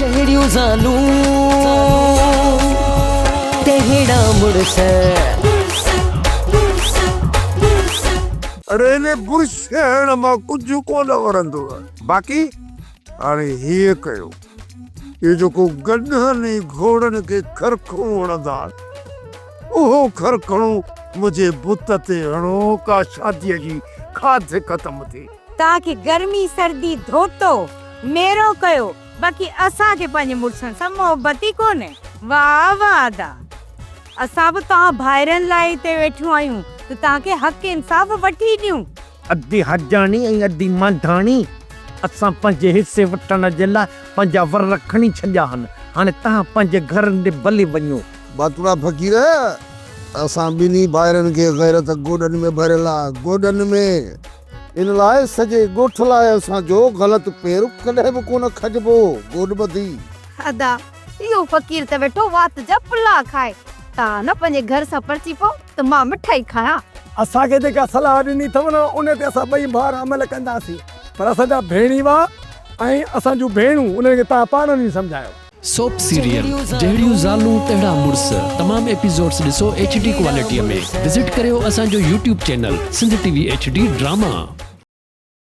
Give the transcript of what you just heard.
जहिड़ियूं ज़ालूं तहिड़ा मुड़स। अरे ने बुर्श हण मां कुछ कोन वरंदो बाक़ी हाणे हीअ कयो ये जेको गधनि ऐं घोड़नि खे खरखो वणंदा उहो खरखणो मुंहिंजे बुत ते हणो का शादीअ जी खाध ख़तम थी। तव्हांखे गर्मी सर्दी धोतो मेरो कयो बाक़ी असांखे पंहिंजे मुड़ुसनि सां मोहबत ई कोन्हे। वाह वाह दा असां बि तव्हां भाइरनि लाइ हिते वेठियूं आहियूं त तव्हांखे हक़ इंसाफ़ वठी ॾियूं। अधी हजानी ऐं अधी मंधानी असां पंहिंजे हिसे वठण जे लाइ पंहिंजा वर खणी छॾिया आहिनि। हाणे तव्हां पंहिंजे घरनि ॾे भली वञो। बातुड़ा फ़क़ीर असां ॿिन्ही भाइरनि खे गैरत गोॾनि में भरियल आहे गोॾनि में। इन लाइ सॼे ॻोठ लाइ असांजो ग़लति पेर कॾहिं बि कोन खॼिबो गोॾ ॿधी। अदा इहो फ़क़ीर त वेठो वात जा पुला खाए। तव्हां न पंहिंजे घर सां परची पओ त मां मिठाई खायां। असांखे जेका सलाह ॾिनी अथव न उन ते असां ॿई भाउर अमल कंदासीं पर असांजा भेणी हुआ ऐं असांजूं भेणूं उन्हनि खे तव्हां पाण नहीं सम्झायो। सोप सीरियल जहिड़ियूं ज़ालूं तहिड़ा मुड़स तमाम एपिसोड्स ॾिसो HD क्वालिटीअ में। विज़िट करियो असांजो YouTube channel Sindh TV HD drama.